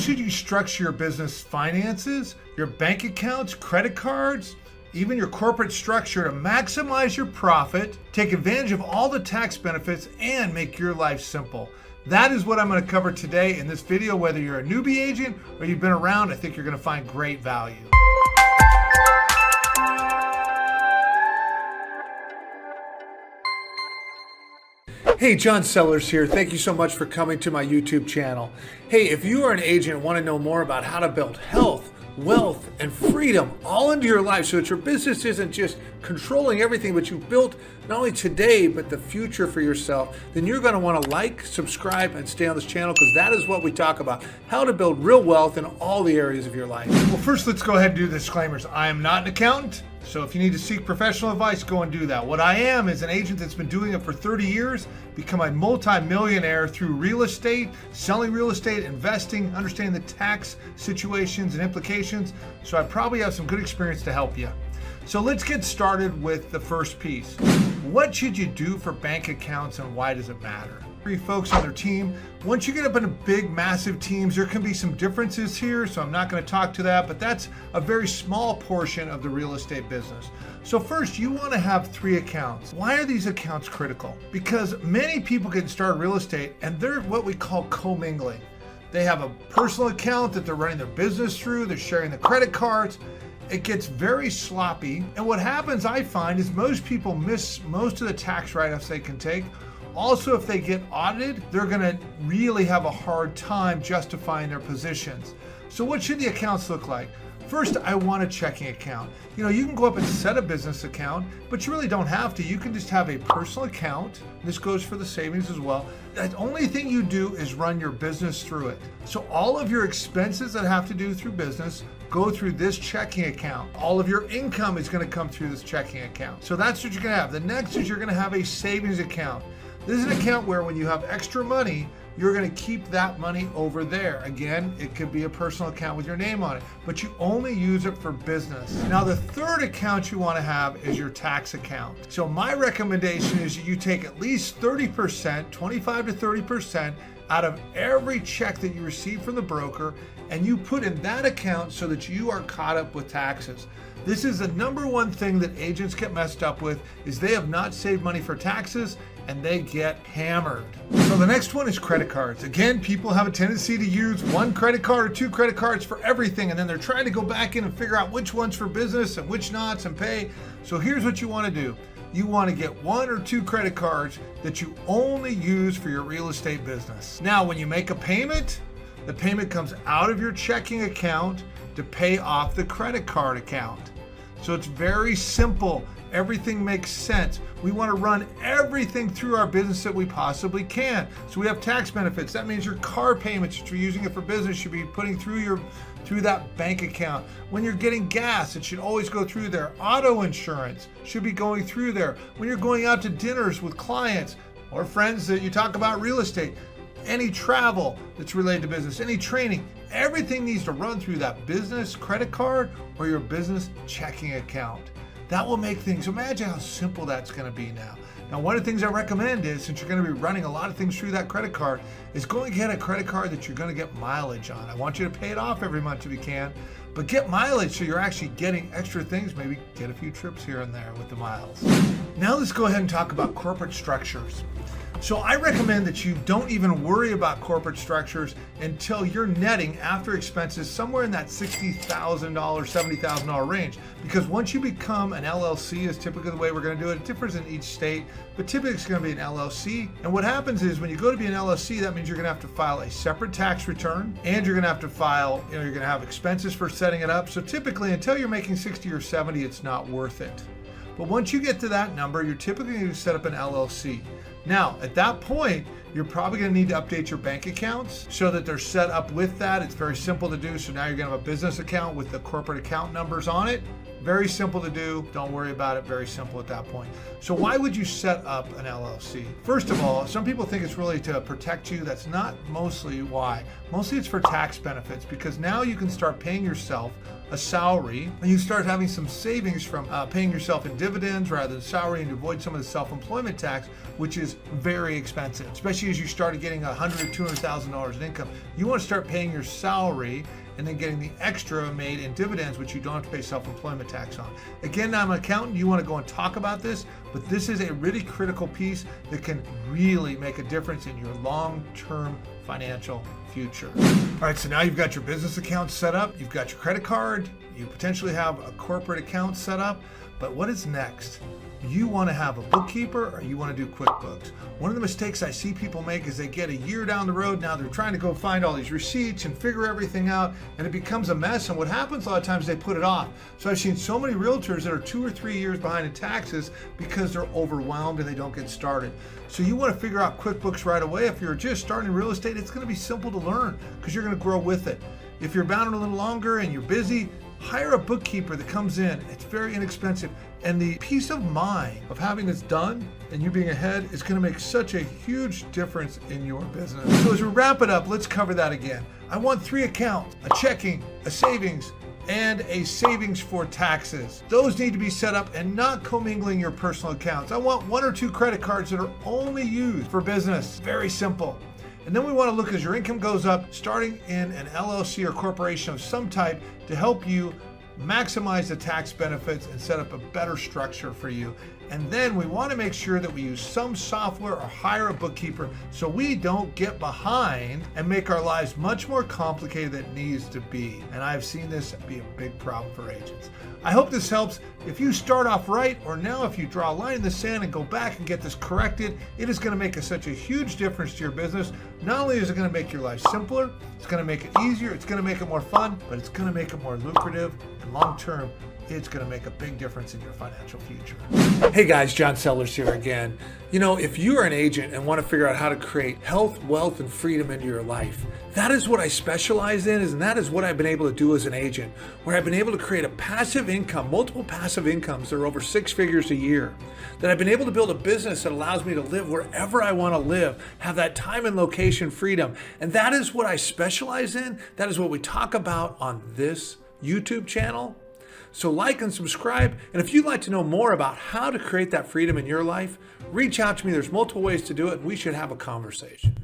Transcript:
should you structure your business finances, your bank accounts, credit cards, even your corporate structure to maximize your profit, take advantage of all the tax benefits, and make your life simple? That is what I'm going to cover today in this video. Whether you're a newbie agent or you've been around, I think you're going to find great value. Hey, John Sellers here. Thank you so much for coming to my YouTube channel. Hey, if you are an agent and want to know more about how to build health, wealth, and freedom all into your life so that your business isn't just controlling everything, but you've built not only today, but the future for yourself, then you're going to want to like, subscribe, and stay on this channel, because that is what we talk about, how to build real wealth in all the areas of your life. Well, first, let's go ahead and do the disclaimers. I am not an accountant, so if you need to seek professional advice, go and do that. What I am is an agent that's been doing it for 30 years, become a multi-millionaire through real estate, selling real estate, investing, understanding the tax situations and implications. So I probably have some good experience to help you. So let's get started with the first piece. What should you do for bank accounts and why does it matter? Three folks on their team. Once you get up into big, massive teams, there can be some differences here, so I'm not going to talk to that, but that's a very small portion of the real estate business. So first, you want to have 3 accounts. Why are these accounts critical? Because many people get started real estate and they're what we call commingling. They have a personal account that they're running their business through, they're sharing the credit cards. It gets very sloppy, and what happens, I find, is most people miss most of the tax write-offs they can take. Also, if they get audited, they're going to really have a hard time justifying their positions. So what should the accounts look like? First, I want a checking account. You know, you can go up and set a business account, but you really don't have to. You can just have a personal account. This goes for the savings as well. The only thing you do is run your business through it. So all of your expenses that have to do through business go through this checking account. All of your income is going to come through this checking account. So that's what you're going to have. The next is you're going to have a savings account. This is an account where when you have extra money, you're going to keep that money over there. Again, it could be a personal account with your name on it, but you only use it for business. Now, the third account you want to have is your tax account. So my recommendation is you take at least 30%, 25 to 30% out of every check that you receive from the broker, and you put in that account so that you are caught up with taxes. This is the number one thing that agents get messed up with, is they have not saved money for taxes and they get hammered. So the next one is credit cards. Again, people have a tendency to use 1 credit card or 2 credit cards for everything, and then they're trying to go back in and figure out which one's for business and which not and pay. So here's what you want to do. You want to get 1 or 2 credit cards that you only use for your real estate business. Now, when you make a payment, the payment comes out of your checking account to pay off the credit card account. So it's very simple. Everything makes sense. We want to run everything through our business that we possibly can. So we have tax benefits. That means your car payments, if you're using it for business, should be putting through that bank account. When you're getting gas, it should always go through there. Auto insurance should be going through there. When you're going out to dinners with clients or friends that you talk about real estate, any travel that's related to business, any training, everything needs to run through that business credit card or your business checking account. That will make things, imagine how simple that's going to be now. Now, one of the things I recommend is, since you're going to be running a lot of things through that credit card, is go and get a credit card that you're going to get mileage on. I want you to pay it off every month if you can, but get mileage so you're actually getting extra things, maybe get a few trips here and there with the miles. Now let's go ahead and talk about corporate structures. So I recommend that you don't even worry about corporate structures until you're netting after expenses somewhere in that $60,000, $70,000 range. Because once you become an LLC, is typically the way we're going to do it. It differs in each state, but typically it's going to be an LLC. And what happens is when you go to be an LLC, that means you're going to have to file a separate tax return, and you're going to have to file, you're going to have expenses for setting it up. So typically, until you're making 60 or 70, it's not worth it. But once you get to that number, you're typically going to set up an LLC. Now, at that point, you're probably going to need to update your bank accounts so that they're set up with that. It's very simple to do. So now you're going to have a business account with the corporate account numbers on it. Very simple to do. Don't worry about it. Very simple at that point. So why would you set up an LLC? First of all, some people think it's really to protect you. That's not mostly why. Mostly it's for tax benefits, because now you can start paying yourself a salary and you start having some savings from paying yourself in dividends rather than salary, and to avoid some of the self-employment tax, which is very expensive, especially as you started getting $100,000 or $200,000 in income. You want to start paying your salary and then getting the extra made in dividends, which you don't have to pay self-employment tax on. Again, I'm an accountant. You want to go and talk about this, but this is a really critical piece that can really make a difference in your long-term financial future. All right, so now you've got your business account set up, you've got your credit card, you potentially have a corporate account set up, but what is next? You want to have a bookkeeper or you want to do QuickBooks. One of the mistakes I see people make is they get a year down the road, now they're trying to go find all these receipts and figure everything out, and it becomes a mess. And what happens a lot of times, they put it off. So I've seen so many realtors that are 2 or 3 years behind in taxes because they're overwhelmed and they don't get started. So you want to figure out QuickBooks right away. If you're just starting real estate, it's going to be simple to learn because you're going to grow with it. If you're bound a little longer and you're busy, hire a bookkeeper that comes in. It's very inexpensive. And the peace of mind of having this done and you being ahead is going to make such a huge difference in your business. So as we wrap it up, let's cover that again. I want 3 accounts: a checking, a savings, and a savings for taxes. Those need to be set up and not commingling your personal accounts. I want 1 or 2 credit cards that are only used for business. Very simple. And then we want to look as your income goes up, starting in an LLC or corporation of some type to help you maximize the tax benefits and set up a better structure for you. And then we want to make sure that we use some software or hire a bookkeeper so we don't get behind and make our lives much more complicated than it needs to be. And I've seen this be a big problem for agents. I hope this helps. If you start off right, or now if you draw a line in the sand and go back and get this corrected, it is going to make such a huge difference to your business. Not only is it going to make your life simpler, it's going to make it easier, it's going to make it more fun, but it's going to make it more lucrative, and long term, it's going to make a big difference in your financial future. Hey guys, John Sellers here again. You know, if you are an agent and want to figure out how to create health, wealth, and freedom into your life, that is what I specialize in, and that is what I've been able to do as an agent, where I've been able to create a passive income, multiple passive incomes that are over 6 figures a year, that I've been able to build a business that allows me to live wherever I want to live, have that time and location freedom. And that is what I specialize in. That is what we talk about on this YouTube channel. So like and subscribe, and if you'd like to know more about how to create that freedom in your life, reach out to me. There's multiple ways to do it, and we should have a conversation.